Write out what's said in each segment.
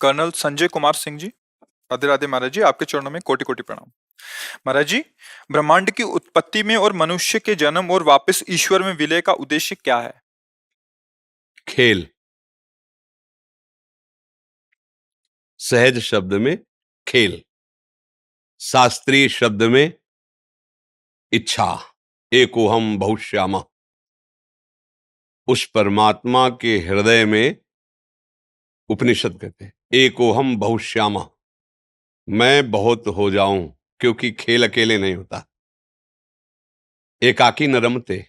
Colonel Sanjay Kumar Singh ji. Radhe Radhe महाराज जी, आपके चरणों में कोटि कोटि प्रणाम। महाराज जी, ब्रह्मांड की उत्पत्ति में और मनुष्य के जन्म और वापस ईश्वर में विलय का उद्देश्य क्या है? खेल। सहज शब्द में खेल, शास्त्रीय शब्द में इच्छा। एकोहम बहुश्यामा। उस परमात्मा के हृदय में उपनिषद कहते हैं एकोहम बहुश्यामा, मैं बहुत हो जाऊं, क्योंकि खेल अकेले नहीं होता। एकाकी न रमते,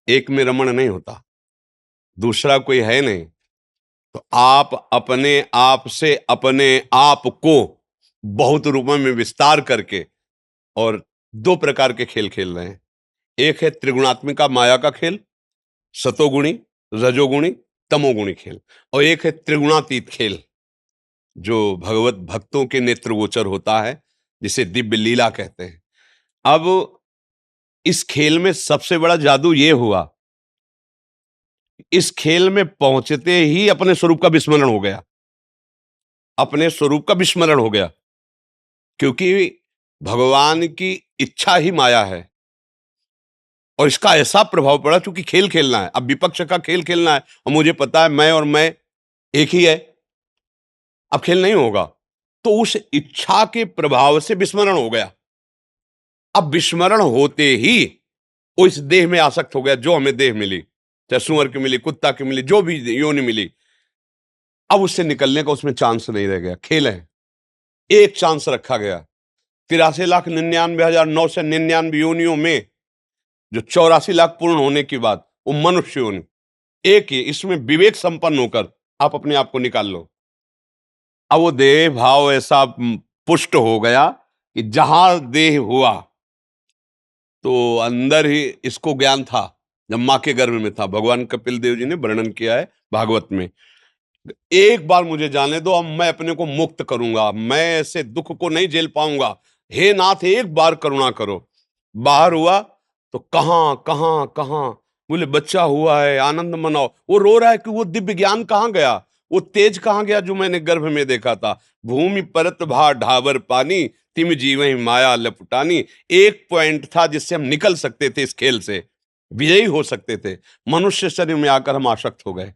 एक में रमण नहीं होता, दूसरा कोई है नहीं। तो आप अपने आप से अपने आप को बहुत रूपों में विस्तार करके और दो प्रकार के खेल खेल रहे हैं। एक है त्रिगुणात्मिका माया का खेल, सतोगुणी, रजोगुणी, तमोगुणी खेल, और एक है त्रिगुणातीत खेल जो भगवत भक्तों के नेत्र गोचर होता है, जिसे दिव्य लीला कहते हैं। अब इस खेल में सबसे बड़ा जादू ये हुआ, इस खेल में पहुंचते ही अपने स्वरूप का विस्मरण हो गया। अपने स्वरूप का विस्मरण हो गया, क्योंकि भगवान की इच्छा ही माया है। और इसका ऐसा प्रभाव पड़ा, क्योंकि खेल खेलना है, अब विपक्ष का खेल खेलना है, और मुझे पता है मैं और मैं एक ही है, अब खेल नहीं होगा। तो उस इच्छा के प्रभाव से विस्मरण हो गया। अब विस्मरण होते ही वो इस देह में आसक्त हो गया, जो हमें देह मिली, चाहे सुअर की मिली, कुत्ता की मिली, जो भी योनि मिली। अब उससे निकलने का उसमें चांस नहीं रह गया। खेल है, एक चांस रखा गया। 83,99,999 योनियों में जो 84 लाख पूर्ण होने के बाद वो मनुष्य योनि एक ही, इसमें विवेक संपन्न होकर आप अपने आप को निकाल लो। अब वो देह भाव ऐसा पुष्ट हो गया कि जहां देह हुआ तो अंदर ही इसको ज्ञान था, जब मां के गर्भ में था। भगवान कपिल देव जी ने वर्णन किया है भागवत में, एक बार मुझे जाने दो, अब मैं अपने को मुक्त करूंगा, मैं ऐसे दुख को नहीं झेल पाऊंगा, हे नाथ एक बार करुणा करो। बाहर हुआ तो कहां कहां कहां, बोले बच्चा हुआ है, आनंद मनाओ। वो रो रहा है कि वो दिव्य ज्ञान कहां गया, वो तेज कहां गया जो मैंने गर्भ में देखा था। भूमि परत भा ढाबर पानी, तिम जीवहि माया लपटानी। एक पॉइंट था जिससे हम निकल सकते थे, इस खेल से विजयी हो सकते थे। मनुष्य शरीर में आकर हम आसक्त हो गए।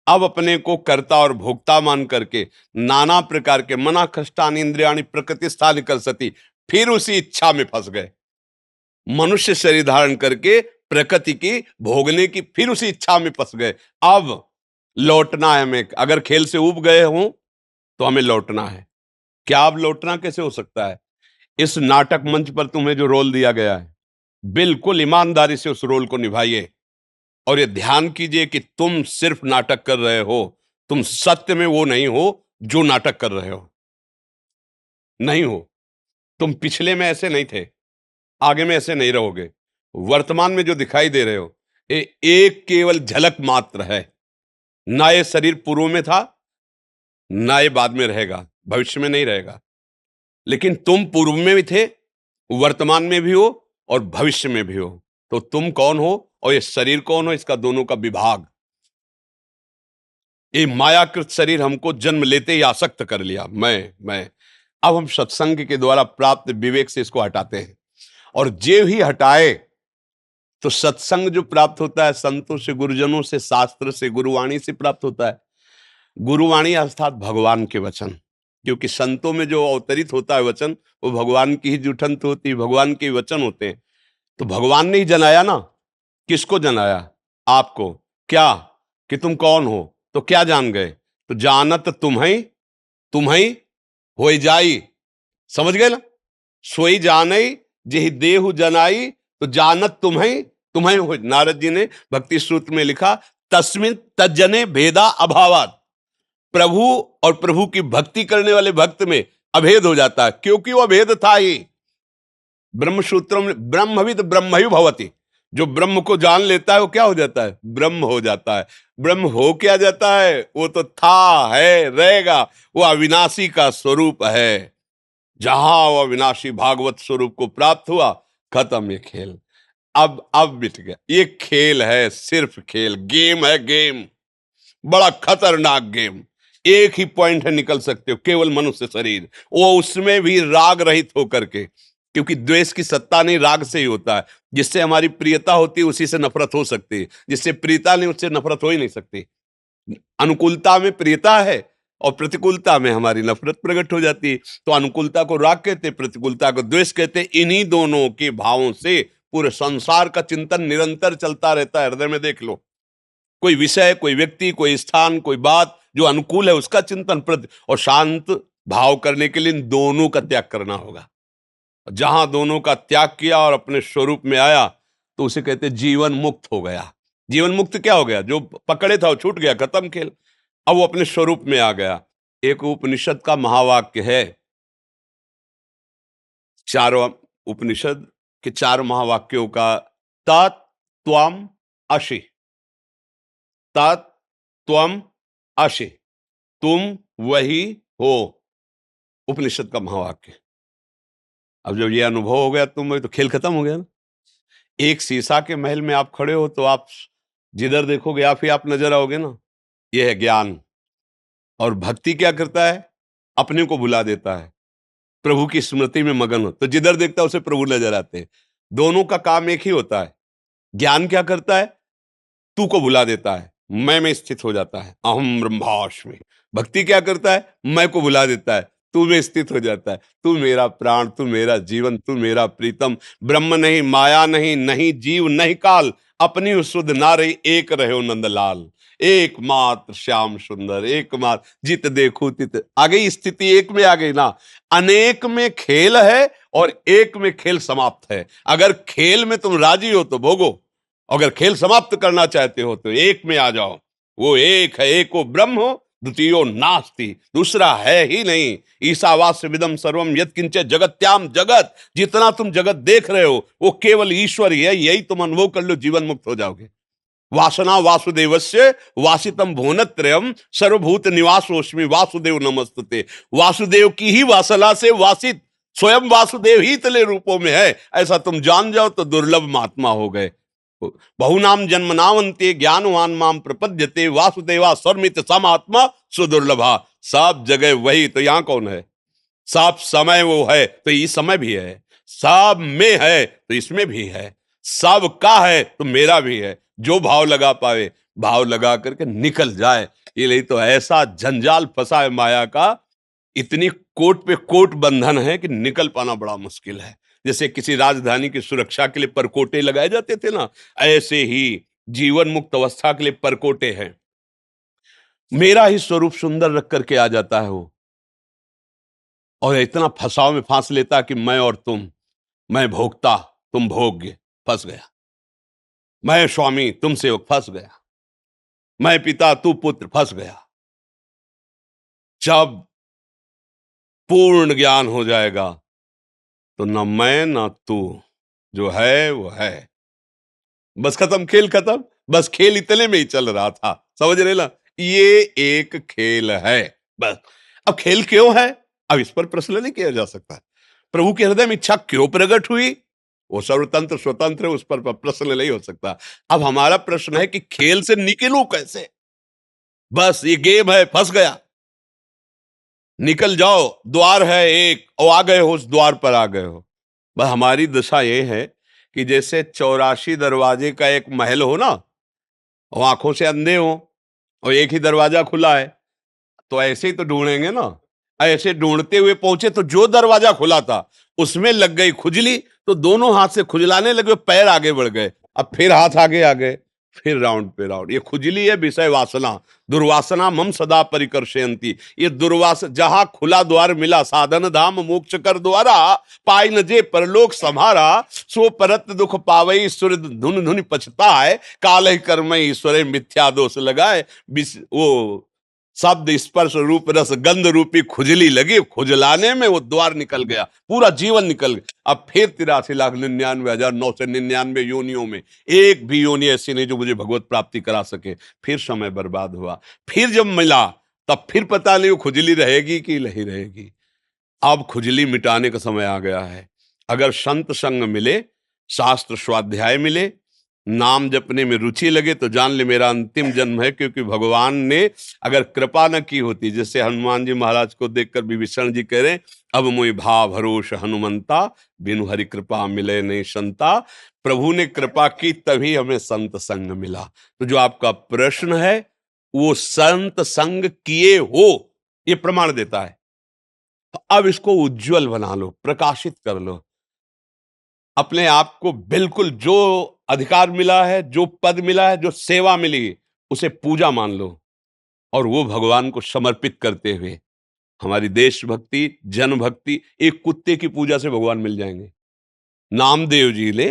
अब अपने को कर्ता और भोक्ता मान करके नाना प्रकार के मना कष्टानि इंद्रियाणि प्रकृतिस्थानि कर्षति, फिर उसी इच्छा में फंस गए। मनुष्य शरीर धारण करके प्रकृति की भोगने की फिर उसी इच्छा में फंस गए। अब लौटना है हमें। अगर खेल से उब गए हों तो हमें लौटना है। क्या अब लौटना कैसे हो सकता है? इस नाटक मंच पर तुम्हें जो रोल दिया गया है, बिल्कुल ईमानदारी से उस रोल को निभाइए। और ये ध्यान कीजिए कि तुम सिर्फ नाटक कर रहे हो, तुम सत्य में वो नहीं हो जो नाटक कर रहे हो। नहीं हो। तुम पिछले में ऐसे नहीं थे, आगे में ऐसे नहीं रहोगे। वर्तमान में जो दिखाई दे रहे हो ये एक केवल झलक मात्र है। ना ये शरीर पूर्व में था, ना ये बाद में रहेगा, भविष्य में नहीं रहेगा। लेकिन तुम पूर्व में भी थे, वर्तमान में भी हो और भविष्य में भी हो। तो तुम कौन हो और ये शरीर कौन हो, इसका दोनों का विभाग। ये मायाकृत शरीर हमको जन्म लेते ही आसक्त कर लिया, मैं। अब हम सत्संग के द्वारा प्राप्त विवेक से इसको हटाते हैं, और जे ही हटाए तो सत्संग जो प्राप्त होता है संतों से, गुरुजनों से, शास्त्र से, गुरुवाणी से प्राप्त होता है। गुरुवाणी अर्थात भगवान के वचन, क्योंकि संतों में जो अवतरित होता है वचन, वो भगवान की ही जुठंत होती है, भगवान के वचन होते हैं। तो भगवान ने ही जनाया ना। किसको जनाया? आपको। क्या? कि तुम कौन हो। तो क्या जान गए? तो जानत तुम्हें हो जाई। समझ गए ना? सोई जानई जेहि देहु जनाई, तो जानत तुम्हें हो। नारद जी ने भक्ति सूत्र में लिखा, तस्मिन तज्जने भेदा अभावात। प्रभु और प्रभु की भक्ति करने वाले भक्त में अभेद हो जाता है, क्योंकि वो अभेद था ही। ब्रह्म सूत्रों में ब्रह्मविद ब्रह्मयु भवति, जो ब्रह्म को जान लेता है वो क्या हो जाता है? ब्रह्म हो जाता है। ब्रह्म हो क्या जाता है? वो तो था, है, रहेगा। वो अविनाशी का स्वरूप है। जहां वो अविनाशी भागवत स्वरूप को प्राप्त हुआ, खत्म ये खेल। अब मिट गया। ये खेल है, सिर्फ खेल, गेम है, गेम, बड़ा खतरनाक गेम। एक ही पॉइंट है, निकल सकते हो, केवल मनुष्य शरीर, वो उसमें भी राग रहित होकर के, क्योंकि द्वेष की सत्ता नहीं, राग से ही होता है। जिससे हमारी प्रियता होती है उसी से नफरत हो सकती है, जिससे प्रियता नहीं उससे नफरत हो ही नहीं सकती। अनुकूलता में प्रियता है और प्रतिकूलता में हमारी नफरत प्रकट हो जाती है। तो अनुकूलता को राग कहते, प्रतिकूलता को द्वेष कहते। इन्हीं दोनों के भावों से पूरे संसार का चिंतन निरंतर चलता रहता है। हृदय में देख लो, कोई विषय, कोई व्यक्ति, कोई स्थान, कोई बात जो अनुकूल है उसका चिंतन और शांत भाव करने के लिए इन दोनों का त्याग करना होगा। जहां दोनों का त्याग किया और अपने स्वरूप में आया तो उसे कहते जीवन मुक्त हो गया। जीवन मुक्त क्या हो गया? जो पकड़े था वो छूट गया, खत्म खेल, अब वो अपने स्वरूप में आ गया। एक उपनिषद का महावाक्य है, चारों उपनिषद के चार महावाक्यों का, तत् त्वम असि, तत् त्वम असि, तुम वही हो, उपनिषद का महावाक्य। अब जब ये अनुभव हो गया तुम वही, तो खेल खत्म हो गया ना। एक शीशा के महल में आप खड़े हो तो आप जिधर देखोगे आप ही आप नजर आओगे ना। यह है ज्ञान। और भक्ति क्या करता है? अपने को भुला देता है, प्रभु की स्मृति में मगन हो तो जिधर देखता है उसे प्रभु नजर आते हैं। दोनों का काम एक ही होता है। ज्ञान क्या करता है? तू को भुला देता है, मैं में स्थित हो जाता है, अहम ब्रह्मास्मि। भक्ति क्या करता है? मैं को भुला देता है, तू में स्थित हो जाता है। तू मेरा प्राण, तू मेरा जीवन, तू मेरा प्रीतम। ब्रह्म नहीं, माया नहीं, नहीं जीव नहीं काल, अपनी शुद्ध नारी एक रहो नंदलाल। एकमात्र श्याम सुंदर, एकमात्र जित देखो तित। आ गई स्थिति, एक में आ गई ना। अनेक में खेल है और एक में खेल समाप्त है। अगर खेल में तुम राजी हो तो भोगो, अगर खेल समाप्त करना चाहते हो तो एक में आ जाओ। वो एक है, एको ब्रह्म हो, द्वितीयो नास्ति, दूसरा है ही नहीं। ईशावास्यमिदं सर्वम यत्किंचित् जगत्याम जगत, जितना तुम जगत देख रहे हो वो केवल ईश्वर ही है। यही तुम अनुभव कर लो, जीवन मुक्त हो जाओगे। वासना वासुदेवस्य वासितम भुवनत्रयम् सर्वभूत निवासोऽस्मि वासुदेव नमस्तुते। वासुदेव की ही वासना से वासित स्वयं वासुदेव ही तले रूपों में है, ऐसा तुम जान जाओ तो दुर्लभ महात्मा हो गए। बहुनाम जन्मनावंते ज्ञानवान माम प्रपद्यते वासुदेवा सर्वमित समात्मा सुदुर्लभा। सब जगह वही, तो यहां कौन है? सब समय वो है तो ये समय भी है, सब में है तो इसमें भी है, सब का है तो मेरा भी है। जो भाव लगा पावे, भाव लगा करके निकल जाए। ये नहीं तो ऐसा जंजाल फंसा है माया का, इतनी कोट पे कोट बंधन है कि निकल पाना बड़ा मुश्किल है। जैसे किसी राजधानी की सुरक्षा के लिए परकोटे लगाए जाते थे ना, ऐसे ही जीवन मुक्त अवस्था के लिए परकोटे हैं। मेरा ही स्वरूप सुंदर रख करके आ जाता है वो, और इतना फंसाव में फांस लेता कि मैं और तुम, मैं भोक्ता तुम भोग्य, फंस गया। मैं स्वामी तुम सेवक, फंस गया। मैं पिता तू पुत्र, फंस गया। जब पूर्ण ज्ञान हो जाएगा तो न मैं न तू, जो है वो है। बस खत्म, खेल खत्म। बस खेल इतने में ही चल रहा था, समझ रहे ना? ये एक खेल है बस। अब खेल क्यों है, अब इस पर प्रश्न नहीं किया जा सकता। प्रभु के हृदय में इच्छा क्यों प्रकट हुई, वो सर्वतंत्र स्वतंत्र है, उस पर प्रश्न नहीं हो सकता। अब हमारा प्रश्न है कि खेल से निकलूं कैसे। बस ये गेम है, फंस गया, निकल जाओ। द्वार है एक और आ गए हो, उस द्वार पर आ गए हो। बस हमारी दशा ये है कि जैसे 84 दरवाजे का एक महल हो ना, और आंखों से अंधे हो और एक ही दरवाजा खुला है, तो ऐसे ही तो ढूंढेंगे ना। ऐसे ढूंढते हुए पहुंचे तो जो दरवाजा खुला था उसमें लग गई खुजली, तो दोनों हाथ से खुजलाने लगे, पैर आगे बढ़ गए। अब फिर हाथ आगे आ गए, फिर राउंड पे राउंड। ये खुजली है विषय वासना, दुर्वासना मम सदा परिकर्षयन्ति। ये दुर्वास, जहां खुला द्वार मिला, साधन धाम मोक्ष कर द्वारा, पाई न जे परलोक सम्हारा, सो परत दुख पावई ईश्वर धुन धुन पछताए, काल कर्म ईश्वर मिथ्या दोष लगाए। वो शब्द स्पर्श रूप रस गंध रूपी खुजली लगी, खुजलाने में वो द्वार निकल गया, पूरा जीवन निकल गया। अब फिर 83,99,999 योनियों में एक भी योनि ऐसी नहीं जो मुझे भगवत प्राप्ति करा सके। फिर समय बर्बाद हुआ। फिर जब मिला तब फिर पता नहीं वो खुजली रहेगी कि नहीं रहेगी। अब खुजली मिटाने का समय आ गया है। अगर संत संग मिले, शास्त्र स्वाध्याय मिले, नाम जपने में रुचि लगे तो जान ले मेरा अंतिम जन्म है, क्योंकि भगवान ने अगर कृपा न की होती, जैसे हनुमान जी महाराज को देखकर विभीषण जी कह रहे हैं, अब मोहि भा भरोस हनुमंता, बिनु हरि कृपा मिले नहीं संता। प्रभु ने कृपा की तभी हमें संत संग मिला। तो जो आपका प्रश्न है वो संत संग किए हो ये प्रमाण देता है। तो अब इसको उज्जवल बना लो, प्रकाशित कर लो अपने आप को। बिल्कुल जो अधिकार मिला है, जो पद मिला है, जो सेवा मिली, उसे पूजा मान लो और वो भगवान को समर्पित करते हुए हमारी देशभक्ति, जनभक्ति, एक कुत्ते की पूजा से भगवान मिल जाएंगे। नामदेव जी ले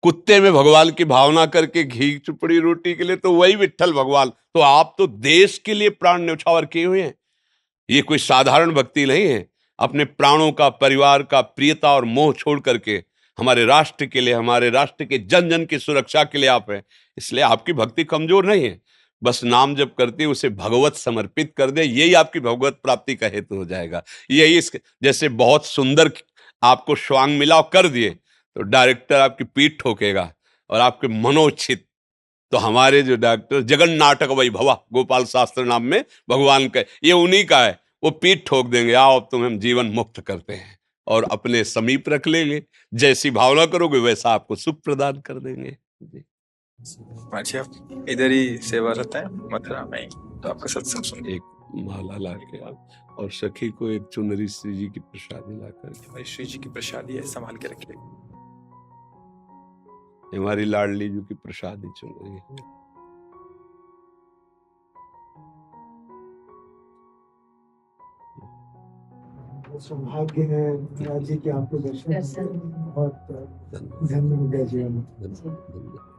कुत्ते में भगवान की भावना करके घी चुपड़ी रोटी के लिए, तो वही विट्ठल भगवान। तो आप तो देश के लिए प्राण न्यौछावर किए हुए हैं। ये कोई साधारण भक्ति नहीं है। अपने प्राणों का, परिवार का, प्रियता और मोह छोड़ करके हमारे राष्ट्र के लिए, हमारे राष्ट्र के जन जन की सुरक्षा के लिए आप हैं। इसलिए आपकी भक्ति कमजोर नहीं है। बस नाम जब करते उसे भगवत समर्पित कर दे, यही आपकी भगवत प्राप्ति का हेतु हो जाएगा। यही जैसे बहुत सुंदर आपको स्वांग मिला और कर दिए तो डायरेक्टर आपकी पीठ ठोकेगा और आपके मनोचित। तो हमारे जो डॉक्टर जगन नाटक वैभवा गोपाल शास्त्र नाम में भगवान का, ये उन्हीं का है। वो पीठ ठोक देंगे, आओ अब तुम्हें हम जीवन मुक्त करते हैं और अपने समीप रख लेंगे। जैसी भावना करोगे वैसा आपको सुख प्रदान कर देंगे जी। अच्छा, आप इधर ही सेवा रहता है मथुरा में ही, तो आपका सत्संग सुन एक माला ला के आप और सखी को एक चुनरी श्री जी की प्रसादी ला कर, भाई श्री जी की प्रसादी है, संभाल के रखिए। हमारी लाडली जी की प्रसादी चुनरी है। सौभाग्य है महाराज जी के आपको दर्शन बहुत धन्य हो गया जीवन में। धन्यवाद।